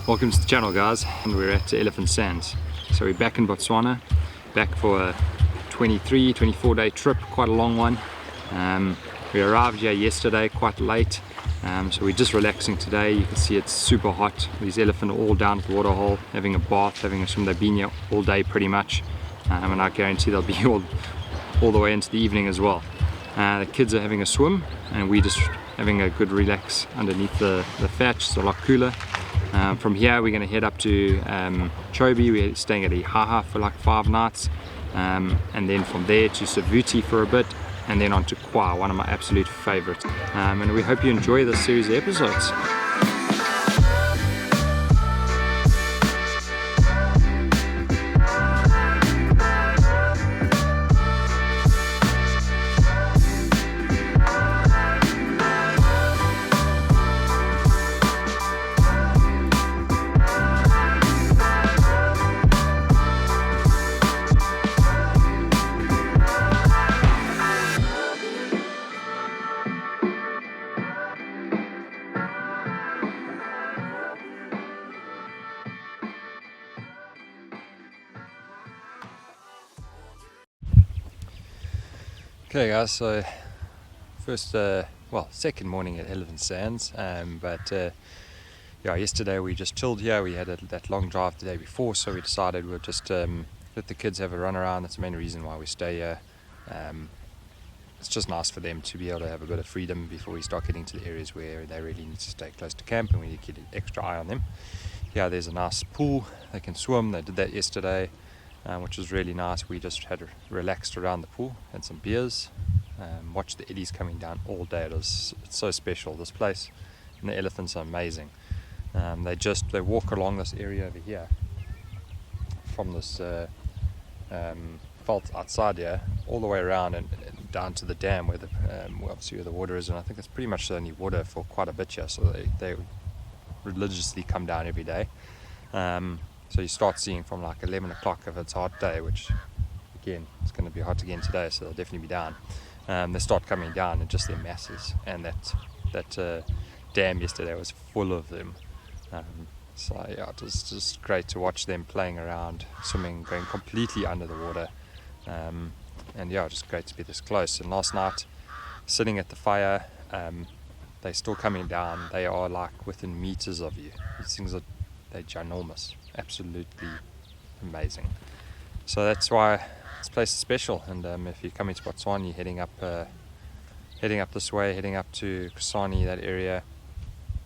Welcome to the channel, guys, and we're at Elephant Sands. So we're back in Botswana, back for a 24 day trip, quite a long one. We arrived here yesterday quite late, so we're just relaxing today. You can see it's super hot. These elephants are all down at the waterhole having a bath, having a swim. They've been here all day pretty much, and I guarantee they'll be all the way into the evening as well. The kids are having a swim and we're just having a good relax underneath the thatch. It's a lot cooler. From here we're going to head up to Chobe. We're staying at Ihaha for like 5 nights, and then from there to Savuti for a bit, and then on to Khwai, one of my absolute favorites. And we hope you enjoy this series of episodes. Okay guys, so second morning at Elephant Sands, yesterday we just chilled here. We had that long drive the day before, so we decided we'll just let the kids have a run around. That's the main reason why we stay here. It's just nice for them to be able to have a bit of freedom before we start getting to the areas where they really need to stay close to camp and we need to keep an extra eye on them. Yeah, there's a nice pool, they can swim. They did that yesterday, which was really nice. We just had relaxed around the pool, had some beers, watched the eddies coming down all day. It's so special, this place, and the elephants are amazing. They walk along this area over here from this fault outside here all the way around and down to the dam where obviously where the water is, and I think it's pretty much the only water for quite a bit here, so they religiously come down every day. So you start seeing from like 11 o'clock if it's a hot day, which again, it's going to be hot again today, so they'll definitely be down. They start coming down in just their masses, and that dam yesterday was full of them. So yeah, it was just great to watch them playing around, swimming, going completely under the water. And yeah, just great to be this close. And last night, sitting at the fire, they're still coming down. They are like within meters of you. These things they're ginormous, absolutely amazing. So that's why this place is special. And if you're coming to Botswana, you're heading up this way, heading up to Kasane, that area,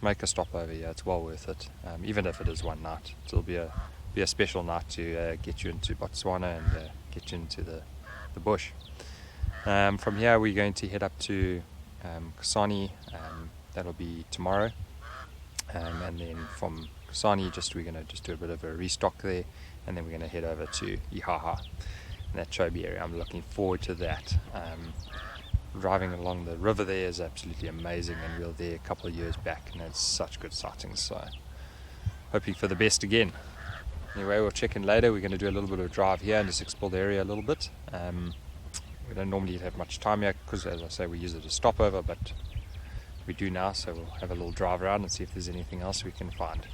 make a stop over here. It's well worth it. Even if it is one night, it'll be a special night to get you into Botswana and get you into the bush. From here we're going to head up to Kasane. That'll be tomorrow, and then from Kasane we're going to just do a bit of a restock there, and then we're going to head over to Ihaha in that Chobe area. I'm looking forward to that. Driving along the river there is absolutely amazing, and we were there a couple of years back and had such good sightings, so hoping for the best again. Anyway, we'll check in later. We're going to do a little bit of a drive here and just explore the area a little bit. We don't normally have much time here because, as I say, we use it as a stopover, but we do now, so we'll have a little drive around and see if there's anything else we can find.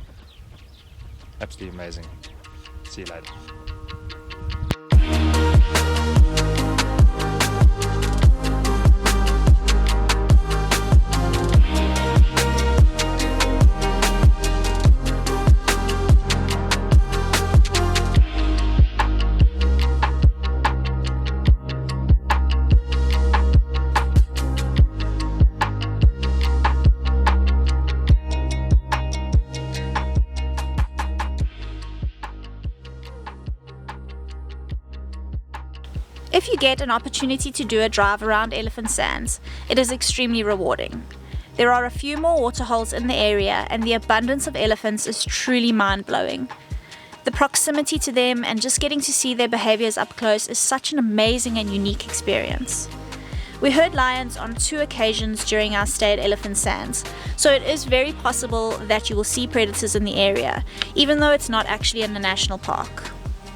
Absolutely amazing. See you later. If you get an opportunity to do a drive around Elephant Sands, it is extremely rewarding. There are a few more waterholes in the area, and the abundance of elephants is truly mind-blowing. The proximity to them and just getting to see their behaviors up close is such an amazing and unique experience. We heard lions on 2 occasions during our stay at Elephant Sands, so it is very possible that you will see predators in the area, even though it's not actually in the national park.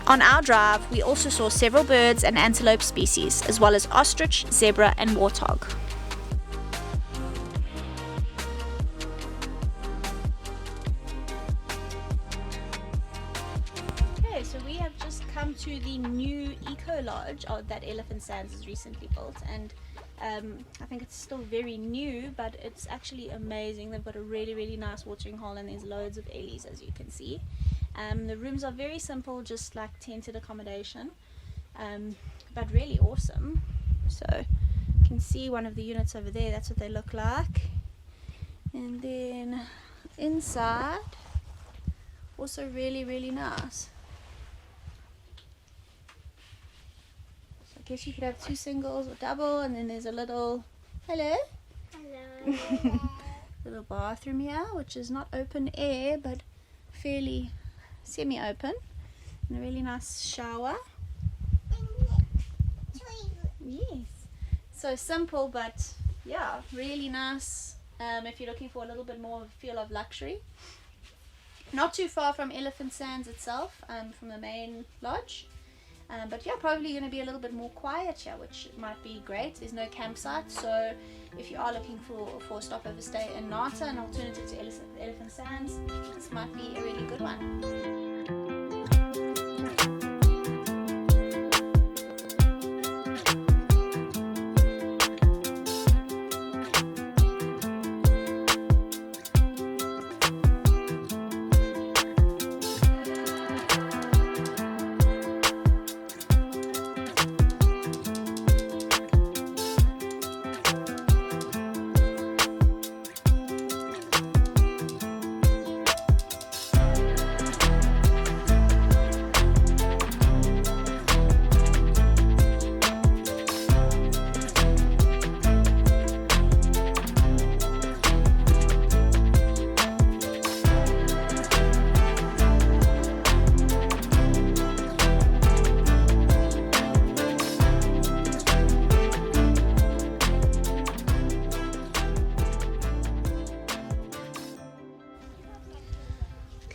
On our drive, we also saw several birds and antelope species, as well as ostrich, zebra, and warthog. come to the new eco lodge that Elephant Sands has recently built, and I think it's still very new, but it's actually amazing. They've got a really nice watering hole, and there's loads of ellies, as you can see. The rooms are very simple, just like tented accommodation, but really awesome. So you can see one of the units over there, that's what they look like. And then inside, also really nice. So I guess you could have 2 singles or double, and then there's a little, hello, little bathroom here, which is not open air but fairly semi-open, and a really nice shower. Yes, so simple, but yeah, really nice. If you're looking for a little bit more of a feel of luxury, not too far from Elephant Sands itself, from the main lodge, but yeah, probably going to be a little bit more quiet here, which might be great. There's no campsite, so if you are looking for a stopover stay in Nata, an alternative to Elephant Sands, this might be a really good one.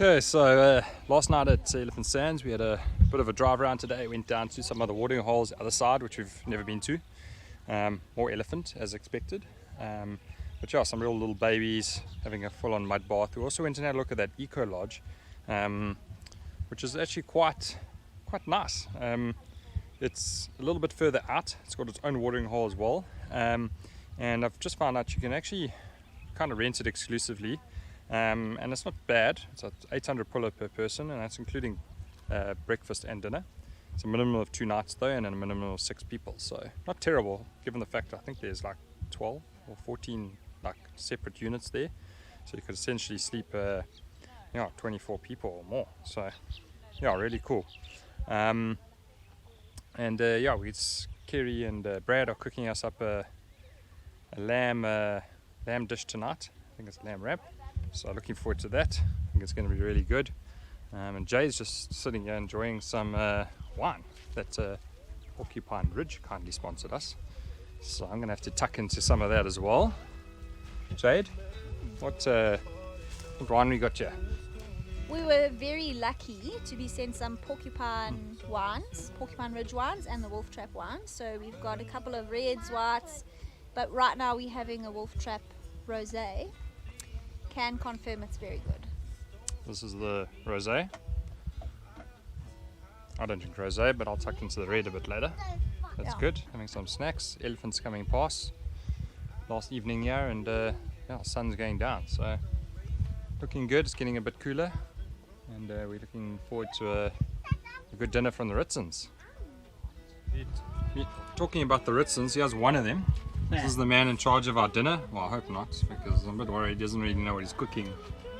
Okay, so last night at Elephant Sands we had a bit of a drive around today. Went down to some of the watering holes other side, which we've never been to. More elephant as expected, but yeah, some real little babies having a full-on mud bath. We also went and had a look at that eco lodge, which is actually quite nice. It's a little bit further out. It's got its own watering hole as well, and I've just found out you can actually kind of rent it exclusively. And it's not bad. It's at 800 pulla per person, and that's including breakfast and dinner. It's a minimum of 2 nights though, and a minimum of 6 people, so not terrible given the fact I think there's like 12 or 14 like separate units there, so you could essentially sleep 24 people or more. So yeah, really cool. And Kerry and Brad are cooking us up a lamb dish tonight. I think it's lamb wrap. So looking forward to that. I think it's going to be really good. And Jay's just sitting here enjoying some wine that Porcupine Ridge kindly sponsored us. So I'm going to have to tuck into some of that as well. Jade, what wine we got here? We were very lucky to be sent some Porcupine wines, Porcupine Ridge wines, and the Wolf Trap wines. So we've got a couple of reds, whites, but right now we're having a Wolf Trap rosé. Can confirm it's very good. This is the rosé. I don't drink rosé, but I'll tuck into the red a bit later. That's good. Having some snacks. Elephants coming past last evening here, and sun's going down, so looking good. It's getting a bit cooler, and we're looking forward to a good dinner from the Ritsons. Talking about the Ritsons, here's one of them. This is the man in charge of our dinner. Well, I hope not, because I'm a bit worried he doesn't really know what he's cooking.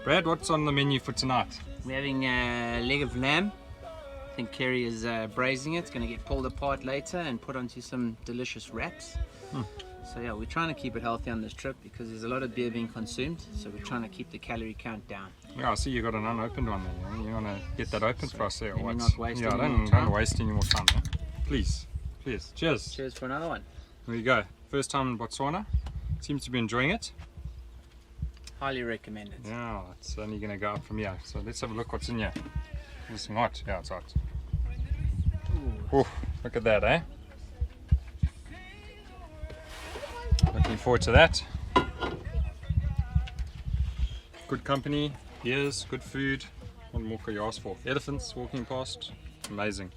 Brad, what's on the menu for tonight? We're having a leg of lamb. I think Kerry is braising it. It's going to get pulled apart later and put onto some delicious wraps. So yeah, we're trying to keep it healthy on this trip because there's a lot of beer being consumed. So we're trying to keep the calorie count down. Yeah, I see you got an unopened one there. You want to get that open for us there, or what? Not waste any more time. Don't waste any more time. Yeah? Please. Cheers. Cheers for another one. There you go. First time in Botswana. Seems to be enjoying it. Highly recommended. Yeah, it's only going to go up from here. So let's have a look what's in here. Is it hot? Yeah, it's hot. Ooh, look at that, eh? Looking forward to that. Good company, beers, good food. What more could you ask for? Elephants walking past. Amazing.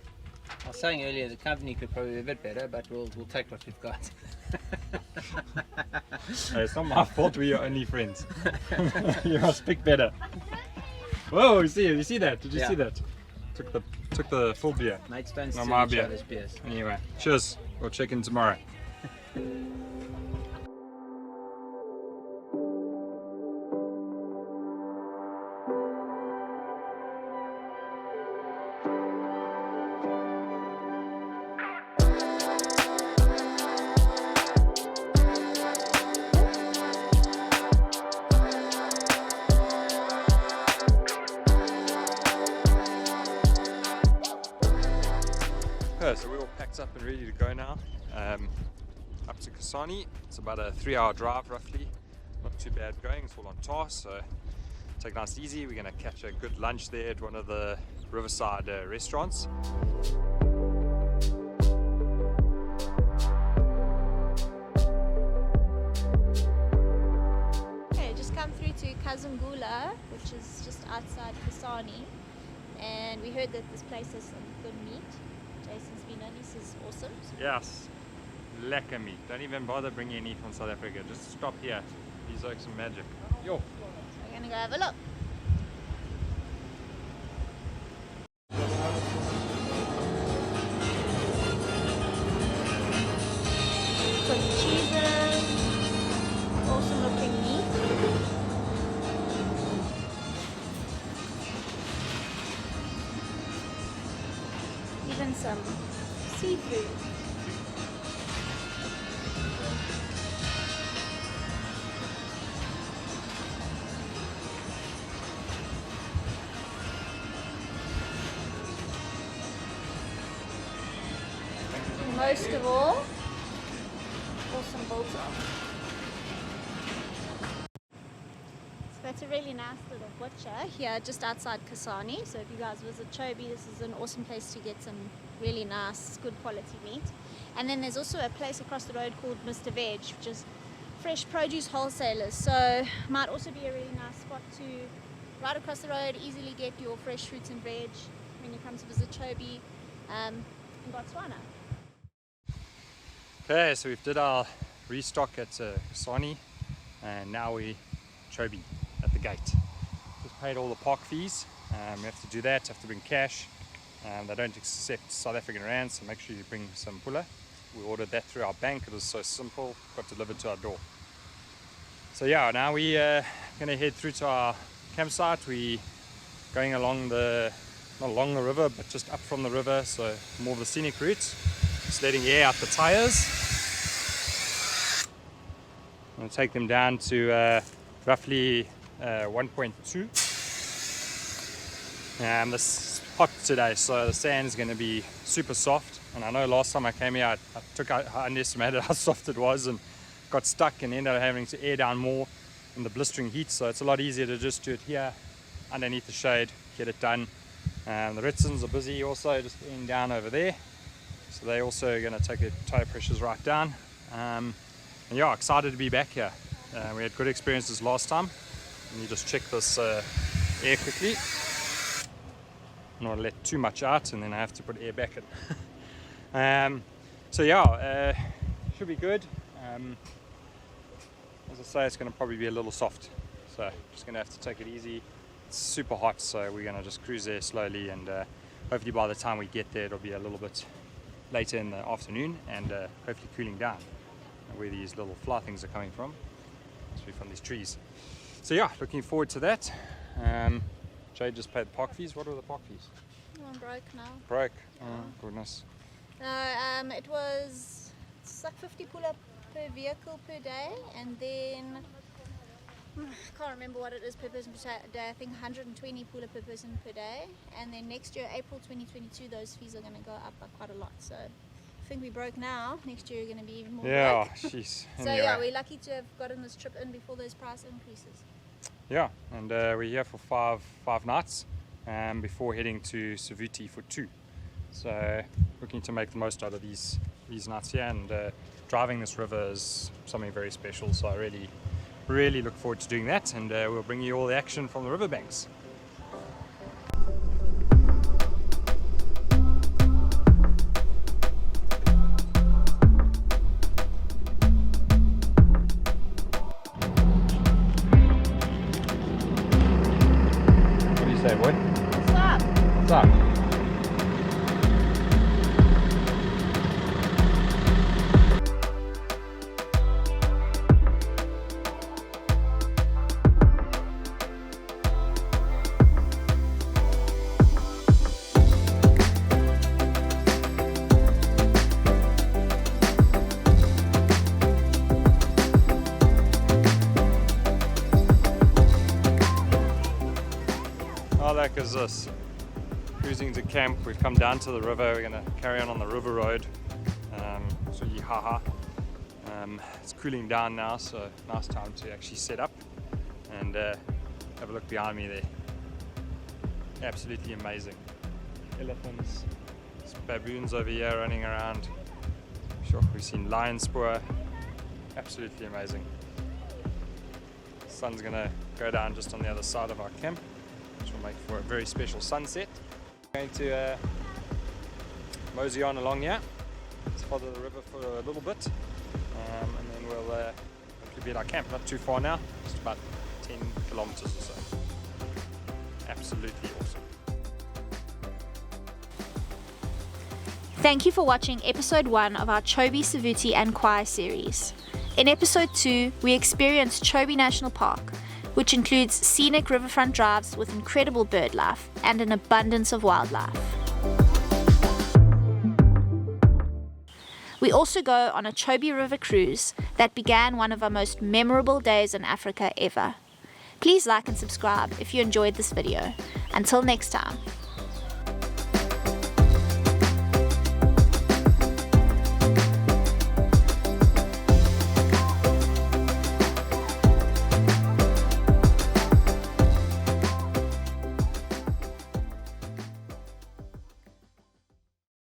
I was saying earlier the company could probably be a bit better, but we'll take what we've got. It's not my fault we're your only friends. You must pick better. Whoa, you see that? Did you see that? Took the full beer. Mates don't Not steal my each beer. other's beers. Anyway, cheers. We'll check in tomorrow. So we're all packed up and ready to go now. Up to Kasane. It's about a 3-hour drive roughly. Not too bad going, it's all on task, so take it nice and easy. We're going to catch a good lunch there at one of the riverside restaurants. Okay, just come through to Kazungula, which is just outside Kasane, and we heard that this place has some good meat. Jason's been on, this is awesome. Yes, lekker meat. Don't even bother bringing any from South Africa. Just stop here. These are some magic. Yo. We're gonna go have a look. Some cheeses, awesome looking meat. Even some seafood. Most of all, awesome biltong. So that's a really nice little butcher here just outside Kasane. So if you guys visit Chobe, this is an awesome place to get some really nice, good quality meat. And then there's also a place across the road called Mr. Veg, which is fresh produce wholesalers. So might also be a really nice spot to right across the road, easily get your fresh fruits and veg when you come to visit Chobe in Botswana. Okay, so we've did our restock at Kasane, and now we Chobe at the gate. Just paid all the park fees. We have to do that, have to bring cash. They don't accept South African rand, so make sure you bring some pula. We ordered that through our bank. It was so simple, got delivered to our door. So yeah, now we're gonna head through to our campsite. We going along not along the river, but just up from the river, so more of the scenic route. Just letting air out the tires. I'm going to take them down to roughly 1.2. This is hot today, so the sand's going to be super soft. And I know last time I came here, I underestimated how soft it was and got stuck and ended up having to air down more in the blistering heat. So it's a lot easier to just do it here underneath the shade, get it done. The Ritsons are busy also, just airing down over there. So they also are going to take their tire pressures right down. And yeah, excited to be back here. We had good experiences last time. Let me just check this air quickly. I'm not let too much out, and then I have to put air back in. So yeah, should be good. As I say, it's going to probably be a little soft. So just going to have to take it easy. It's super hot, so we're going to just cruise there slowly, and hopefully by the time we get there, it'll be a little bit later in the afternoon, and hopefully cooling down. Where these little fly things are coming from. Must be from these trees. So yeah, looking forward to that. Jade just paid the park fees. What were the park fees? Oh, I'm broke now. Broke. Oh goodness. It's like 50 pula per vehicle per day, and then I can't remember what it is per person per day. I think 120 pula per person per day, and then next year, April 2022, those fees are going to go up by quite a lot. So I think we broke now. Next year, you're going to be even more Yeah, broke. jeez. So Anyway. yeah, we're lucky to have gotten this trip in before those price increases. Yeah, and we're here for five nights before heading to Savuti for 2. So looking to make the most out of these nights here, and driving this river is something very special. So I really look forward to doing that, and we'll bring you all the action from the riverbanks. there, boy. What's up? What's up? How like is this? Cruising to camp, we've come down to the river, we're going to carry on the river road, so Ihaha. It's cooling down now, so nice time to actually set up and have a look behind me there. Absolutely amazing. Elephants, there's baboons over here running around. Sure, we've seen lion spoor. Absolutely amazing. The sun's going to go down just on the other side of our camp, which will make for a very special sunset. Going to mosey on along here. Let's follow the river for a little bit, and then we'll hopefully be at our camp. Not too far now, just about 10 kilometers or so. Absolutely awesome. Thank you for watching episode 1 of our Chobe, Savuti and Khwai series. In episode 2, we experienced Chobe National Park, which includes scenic riverfront drives with incredible bird life and an abundance of wildlife. We also go on a Chobe River cruise that began one of our most memorable days in Africa ever. Please like and subscribe if you enjoyed this video. Until next time.